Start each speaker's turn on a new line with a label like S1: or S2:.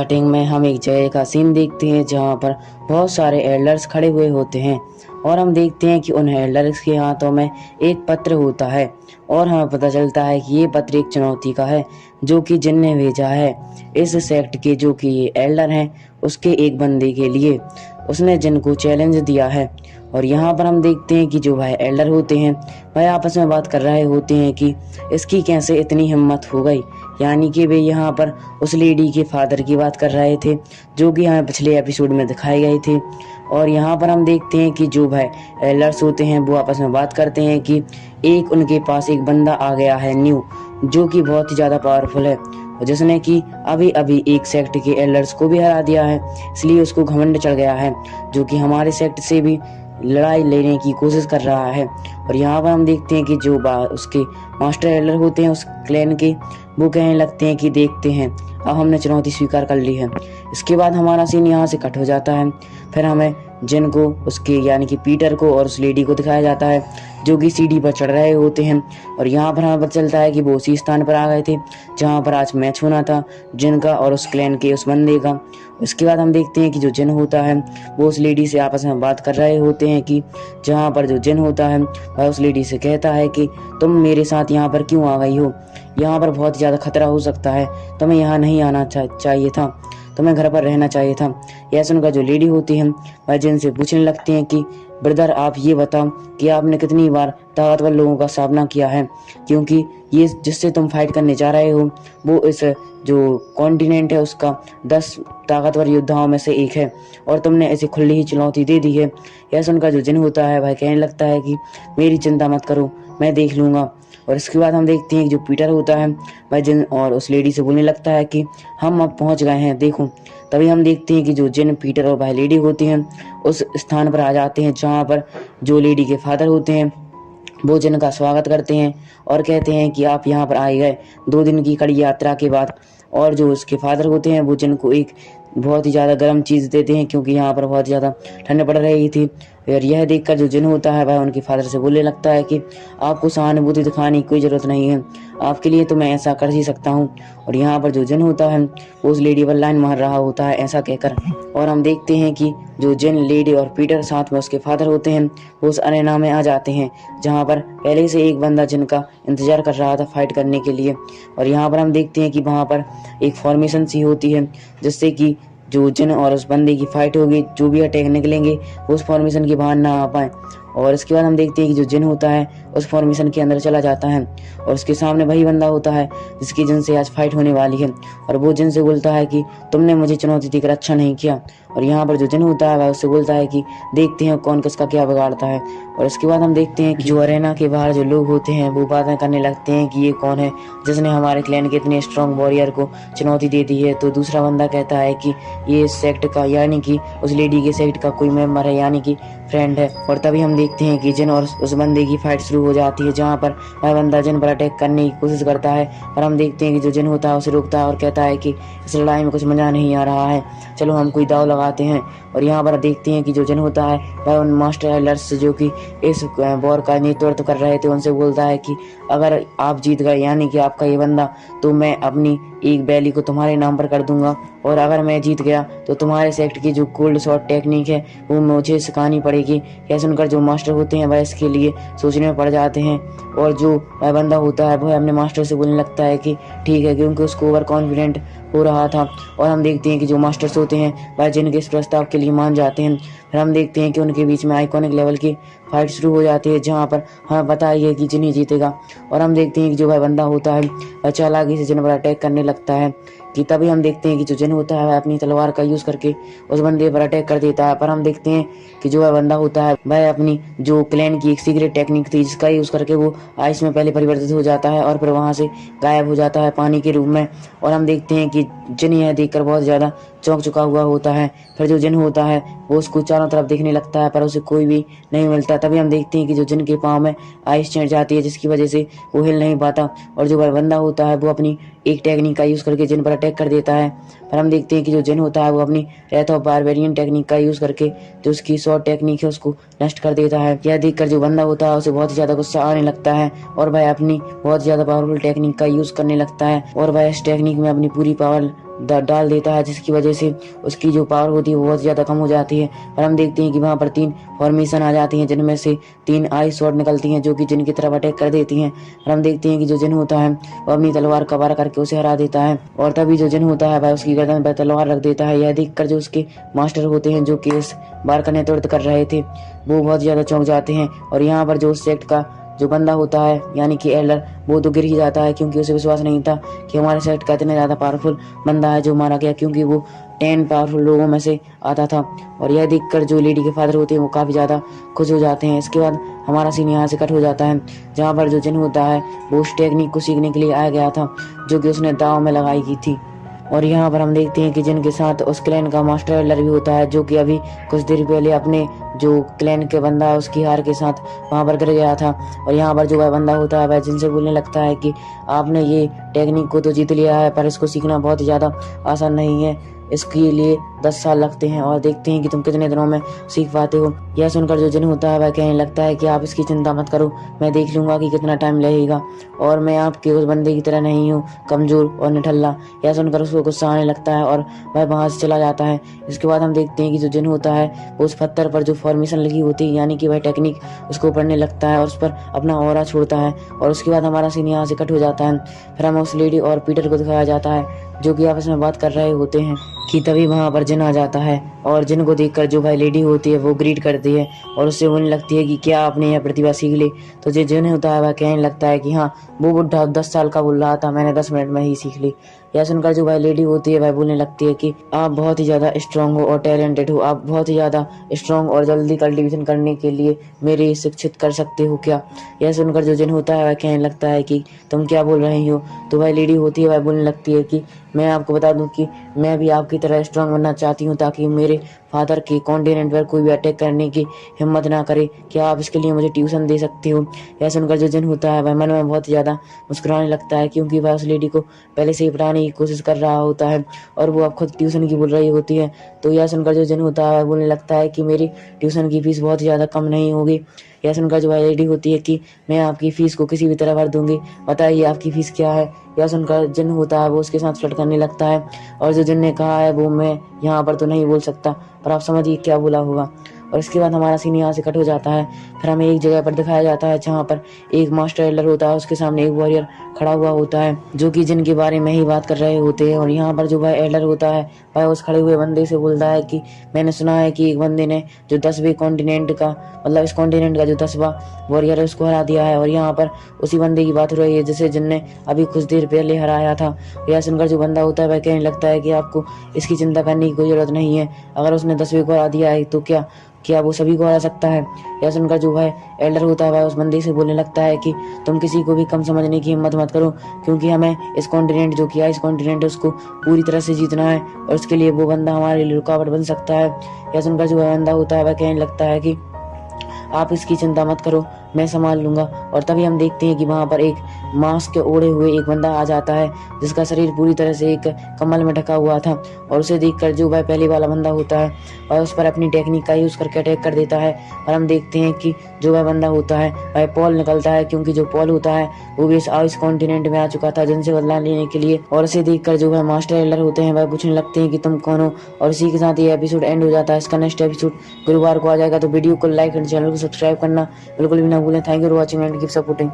S1: Starting में हम एक जगह का सीन देखते हैं जहाँ पर बहुत सारे एल्डर्स खड़े हुए होते हैं और हम देखते हैं कि उन एल्डर्स के हाथों में एक पत्र होता है और हमें पता चलता है कि ये पत्र एक चुनौती का है जो कि जिन ने भेजा है इस सेक्ट के जो कि ये एल्डर हैं उसके एक बंदे के लिए। उसने जिन को चैलेंज दिया है और यहाँ पर हम देखते हैं कि जो भाई एल्डर होते हैं वह आपस में बात कर रहे होते हैं कि इसकी कैसे इतनी हिम्मत हो गई, यानी कि वे यहाँ पर उस लेडी के फादर की बात कर रहे थे जो कि हमें पिछले एपिसोड में दिखाए गए थे। और यहाँ पर हम देखते हैं कि जो भाई एल्डर्स होते हैं वो आपस में बात करते हैं कि एक उनके पास एक बंदा आ गया है न्यू जो कि बहुत ही ज़्यादा पावरफुल है, जिसने कि अभी अभी एक सेक्ट के एल्डर्स को भी हरा दिया है, इसलिए उसको घमंड चढ़ गया है जो कि हमारे सेक्ट से भी लड़ाई लेने की कोशिश कर रहा है। और यहाँ पर हम देखते हैं कि जो उसके मास्टर एल्डर होते हैं उस क्लैन के, वो कहने लगते हैं कि देखते हैं अब हमने चुनौती स्वीकार कर ली है। इसके बाद हमारा सीन यहाँ से कट हो जाता है। फिर हमें जिन को उसके यानी कि पीटर को और उस लेडी को दिखाया जाता है जो कि सीढ़ी पर चढ़ रहे होते हैं और यहाँ पर हमें पता चलता है कि वो उसी स्थान पर आ गए थे जहाँ पर आज मैच होना था जिन का और उस क्लैन के उस बंदे का। उसके बाद हम देखते हैं कि जो जिन होता है वो उस लेडी से आपस में बात कर रहे होते हैं कि जहाँ पर जो जिन होता है वह उस लेडी से कहता है कि तुम मेरे साथ यहाँ पर क्यों आ गई हो, यहाँ पर बहुत ज़्यादा खतरा हो सकता है, तुम्हें यहाँ नहीं आना चाहिए था, तुम्हें घर पर रहना चाहिए था। यह सुनकर जो लेडी होती है वह जिन से पूछने लगती हैं कि ब्रदर आप ये बताओ कि आपने कितनी बार ताकतवर लोगों का सामना किया है, क्योंकि ये जिससे तुम फाइट करने जा रहे हो वो इस जो कॉन्टिनेंट है उसका 10 ताकतवर योद्धाओं में से एक है और तुमने ऐसे खुली ही चुनौती दे दी है। यह सुनकर जो जिन होता है वह कहने लगता है कि मेरी चिंता मत करो, मैं देख लूँगा। और इसके बाद हम देखते हैं कि जो पीटर होता है वह जिन और उस लेडी से बोलने लगता है कि हम अब पहुंच गए हैं देखो। तभी हम देखते हैं कि जो जिन पीटर और वह लेडी होती हैं उस स्थान पर आ जाते हैं जहां पर जो लेडी के फादर होते हैं वो जिन का स्वागत करते हैं और कहते हैं कि आप यहाँ पर आए गए 2 दिन की कड़ी यात्रा के बाद। और जो उसके फादर होते हैं वो जिन को एक बहुत ही ज़्यादा गर्म चीज़ देते हैं क्योंकि यहाँ पर बहुत ज़्यादा ठंड पड़ रही थी। और यह देखकर जो जिन होता है वह उनके फादर से बोलने लगता है कि आपको सहानुभूति दिखाने की कोई ज़रूरत नहीं है, आपके लिए तो मैं ऐसा कर ही सकता हूँ। और यहाँ पर जो जिन होता है वो उस लेडी पर लाइन मार रहा होता है ऐसा कहकर। और हम देखते हैं कि जो जिन लेडी और पीटर साथ में उसके फादर होते हैं वो उस अरेना में आ जाते हैं जहाँ पर पहले से एक बंदा जिनका इंतजार कर रहा था फाइट करने के लिए। और यहाँ पर हम देखते हैं कि वहाँ पर एक फॉर्मेशन सी होती है जिससे कि जो जिन और उस बंदे की फाइट होगी, जो भी अटैक निकलेंगे वो उस फॉर्मेशन के बाहर ना आ पाए। और इसके बाद हम देखते हैं कि जो जिन होता है उस फॉर्मेशन के अंदर चला जाता है और उसके सामने वही बंदा होता है जिसकी जिन से आज फाइट होने वाली है। और वो जिन से बोलता है कि तुमने मुझे चुनौती देकर अच्छा नहीं किया। और यहाँ पर जो जिन होता है वह उससे बोलता है कि देखते हैं कौन किसका क्या बिगाड़ता है। और इसके बाद हम देखते हैं कि जो अरेना के बाहर जो लोग होते हैं वो बातें करने लगते हैं कि ये कौन है जिसने हमारे क्लैन के इतने स्ट्रॉन्ग वॉरियर को चुनौती दे दी है। तो दूसरा बंदा कहता है कि ये सेक्ट का यानी कि उस लेडी के सेक्ट का कोई मेंबर है यानी कि फ्रेंड है। और तभी हम देखते हैं कि जिन और उस बंदे की फाइट शुरू हो जाती है जहाँ पर वह बंदा जिन पर अटैक करने की कोशिश करता है। और हम देखते हैं कि जो जिन होता है उसे रोकता है और कहता है कि इस लड़ाई में कुछ मजा नहीं आ रहा है, चलो हम कोई दाव लगाते हैं। और यहाँ पर देखते हैं कि जो जिन होता है वह उन मास्टर एल्डर्स जो कि इस वॉर का नेतृत्व कर रहे थे उनसे बोलता है कि अगर आप जीत गए यानी कि आपका ये बंदा, तो मैं अपनी एक बैली को तुम्हारे नाम पर कर दूंगा, और अगर मैं जीत गया तो तुम्हारे सेक्ट की जो कोल्ड शॉट टेक्निक है वो मुझे सिखानी पड़ेगी। यह सुनकर जो मास्टर होते हैं वह इसके लिए सोचने में पड़ जाते हैं। और जो वह बंदा होता है वह अपने मास्टर से बोलने लगता है कि ठीक है, क्योंकि उसको ओवर कॉन्फिडेंट हो रहा था। और हम देखते हैं कि जो मास्टर्स होते हैं वह जिन के इस प्रस्ताव के लिए मान जाते हैं। फिर हम देखते हैं कि उनके बीच में आइकॉनिक लेवल की फाइट शुरू हो जाती है जहाँ पर हमें पता है कि जिन ही जीतेगा। और हम देखते हैं कि जो वह बंदा होता है वह चालाकी से जिन पर अटैक करने लगता है कि तभी हम देखते हैं कि जो जिन होता है वह अपनी तलवार का यूज़ करके उस बंदे पर अटैक कर देता है। पर हम देखते हैं कि जो वह बंदा होता है वह अपनी जो क्लैन की एक सीक्रेट टेक्निक थी जिसका यूज़ करके वो आइस में पहले परिवर्तित हो जाता है और फिर वहाँ से गायब हो जाता है पानी के रूप में। और हम देखते हैं कि जिन यह देखकर बहुत ज़्यादा चौंक चुका हुआ होता है। फिर जो जिन होता है वो उसको चारों तरफ देखने लगता है पर उसे कोई भी नहीं मिलता। तभी हम देखते हैं कि जो जिन के पाँव में आइस चढ़ जाती है जिसकी वजह से वो हिल नहीं पाता। और जो वह बंदा होता है वो अपनी एक टेक्निक का यूज़ करके जिन पर अटैक कर देता है। पर हम देखते हैं कि जो जिन होता है वो अपनी रेथ ऑफ बारबेरियन टेक्निक का यूज़ करके जो उसकी शॉर्ट टेक्निक है उसको नष्ट कर देता है। यह देखकर जो बंदा होता है उसे बहुत ही ज़्यादा गुस्सा आने लगता है और वह अपनी बहुत ज़्यादा पावरफुल टेक्निक का यूज़ करने लगता है और वह इस टेक्निक में अपनी पूरी पावर डाल देता है, जिसकी वजह से उसकी जो पावर होती है वो बहुत ज़्यादा कम हो जाती है। और हम देखते हैं कि वहाँ पर 3 फॉर्मेशन आ जाती हैं, जिनमें से 3 आइस स्वॉर्ड निकलती हैं जो कि जिन की तरफ अटैक कर देती हैं। और हम देखते हैं कि जो जिन होता है वो अपनी तलवार का वार करके उसे हरा देता है, और तभी जो जिन होता है वह उसकी गर्दन पर तलवार रख देता है। यह देखकर जो उसके मास्टर होते हैं, जो कि इस बार का नेतृत्व कर रहे थे, वो बहुत ज़्यादा चौंक जाते हैं। और यहाँ पर जो उस सेक्ट का जो बंदा होता है यानी कि एल्डर, वो तो गिर ही जाता है, क्योंकि उसे विश्वास नहीं था कि हमारे सेक्ट का इतना ज़्यादा पावरफुल बंदा है जो मारा गया, क्योंकि वो 10 पावरफुल लोगों में से आता था। और यह देखकर जो लेडी के फादर होते हैं वो काफ़ी ज़्यादा खुश हो जाते हैं। इसके बाद हमारा सीन यहाँ से कट हो जाता है, जहाँ पर जो जिन होता है वो उस टेक्निक को सीखने के लिए आया गया था जो कि उसने दाव में लगाई की थी। और यहाँ पर हम देखते हैं कि जिनके साथ उस क्लैन का मास्टर एल्डर भी होता है, जो कि अभी कुछ देर पहले अपने जो क्लैन के बंदा है उसकी हार के साथ वहाँ पर गिर गया था। और यहाँ पर जो वह बंदा होता है वह जिनसे बोलने लगता है कि आपने ये टेक्निक को तो जीत लिया है, पर इसको सीखना बहुत ही ज़्यादा आसान नहीं है, इसके लिए 10 साल लगते हैं, और देखते हैं कि तुम कितने दिनों में सीख पाते हो। यह सुनकर जो जिन होता है वह कहने लगता है कि आप इसकी चिंता मत करो, मैं देख लूंगा कि कितना टाइम लगेगा, और मैं आपके उस बंदे की तरह नहीं हूँ, कमजोर और निठल्ला। यह सुनकर उसको गुस्सा आने लगता है और वह वहाँ से चला जाता है। इसके बाद हम देखते हैं कि जो जिन होता है वो उस पत्थर पर जो फॉर्मेशन लगी होती है यानी कि वह टेक्निक उसको पढ़ने लगता है और उस पर अपना ऑरा छोड़ता है। और उसके बाद हमारा सीन यहाँ से कट हो जाता है। फिर हमें उस लेडी और पीटर को दिखाया जाता है जो कि आपस में बात कर रहे होते हैं कि तभी वहाँ पर जिन आ जाता है, और जिन को देखकर जो भाई लेडी होती है वो ग्रीट करती है और उससे बोलने लगती है कि क्या आपने यह प्रतिभा सीख ली। तो जो जिन होता है वह कहने लगता है कि हाँ, वो बुढ़ा 10 साल का बोल रहा था, मैंने 10 मिनट में ही सीख ली। यह सुनकर जो भाई लेडी होती है वह बोलने लगती है कि आप बहुत ही ज़्यादा स्ट्रांग हो और टैलेंटेड हो, आप बहुत ही ज़्यादा स्ट्रांग और जल्दी कल्टीवेशन करने के लिए मेरे शिक्षित कर सकते हो क्या। यह सुनकर जो जिन होता है वह कहने लगता है कि तुम क्या बोल रही हो। तो भाई लेडी होती है वह बोलने लगती है कि मैं आपको बता दूं कि मैं भी आपकी तरह स्ट्रांग बनना चाहती हूँ, ताकि मेरे फादर के कॉन्टिनेंट पर कोई भी अटैक करने की हिम्मत ना करे। क्या आप इसके लिए मुझे ट्यूशन दे सकते हो। यह सुनकर जो जिन होता है वह मन में बहुत ज़्यादा मुस्कुराने लगता है, क्योंकि वह उस लेडी को पहले से ही पढ़ाने की कोशिश कर रहा होता है और वो अब खुद ट्यूशन की बोल रही होती है। तो यह सुनकर जो जिन होता है वह बोलने लगता है कि मेरी ट्यूशन की फीस बहुत ज़्यादा कम नहीं होगी। यह सुनकर जो लेडी होती है कि मैं आपकी फ़ीस को किसी भी तरह भर दूंगी, बताइए आपकी फ़ीस क्या है। यह सुनकर जिन होता है वो उसके साथ फ्लर्ट करने लगता है, और जो जिन ने कहा है वो मैं यहाँ पर तो नहीं बोल सकता, पर आप समझिए क्या बोला होगा। और इसके बाद हमारा सीन यहाँ से कट हो जाता है। फिर हमें एक जगह पर दिखाया जाता है जहाँ पर एक मास्टर एल्डर होता है, उसके सामने एक वॉरियर खड़ा हुआ होता है जो कि जिन के बारे में ही बात कर रहे होते हैं। और यहाँ पर जो वह एल्डर होता है वह उस खड़े हुए बंदे से बोलता है कि मैंने सुना है कि एक बंदे ने जो 10वें कॉन्टिनेंट का, मतलब इस कॉन्टिनेंट का जो 10वां वॉरियर है उसको हरा दिया है, और यहाँ पर उसी बंदे की बात हो रही है जिसे जिनने अभी कुछ देर पहले हराया था। यह सुनकर जो बंदा होता है वह कहने लगता है कि आपको इसकी चिंता करने की कोई जरूरत नहीं है, अगर उसने 10वें को हरा दिया है तो क्या वो सभी को हरा सकता है। यह सुनकर जो है एल्डर होता है वह उस बंदे से बोलने लगता है कि तुम किसी को भी कम समझने की हिम्मत मत करो, क्योंकि हमें इस कॉन्टिनेंट जो किया इस कॉन्टिनेंट उसको पूरी तरह से जीतना है, और उसके लिए वो बंदा हमारे लिए रुकावट बन सकता है। यह सुनकर जो बंदा होता है वह कहने लगता है कि आप इसकी चिंता मत करो, मैं संभाल लूंगा। और तभी हम देखते हैं कि वहाँ पर एक मास्क ओढ़े हुए एक बंदा आ जाता है जिसका शरीर पूरी तरह से एक कम्बल में ढका हुआ था, और उसे देखकर जो वह पहले वाला बंदा होता है वह उस पर अपनी टेक्निक का यूज करके अटैक कर देता है। और हम देखते हैं कि जो वह बंदा होता है वह पॉल निकलता है, क्योंकि जो पॉल होता है वो भी इस कॉन्टिनेंट में आ चुका था जिनसे बदला लेने के लिए। और उसे देखकर जो वह मास्टर एल्डर होते हैं वह पूछने लगते हैं कि तुम कौन हो। और इसी के साथ ये एपिसोड एंड हो जाता है। इसका नेक्स्ट एपिसोड गुरुवार को आ जाएगा, तो वीडियो को लाइक एंड चैनल को सब्सक्राइब करना बिल्कुल भी ना भूलें। Thank you for watching and keep supporting.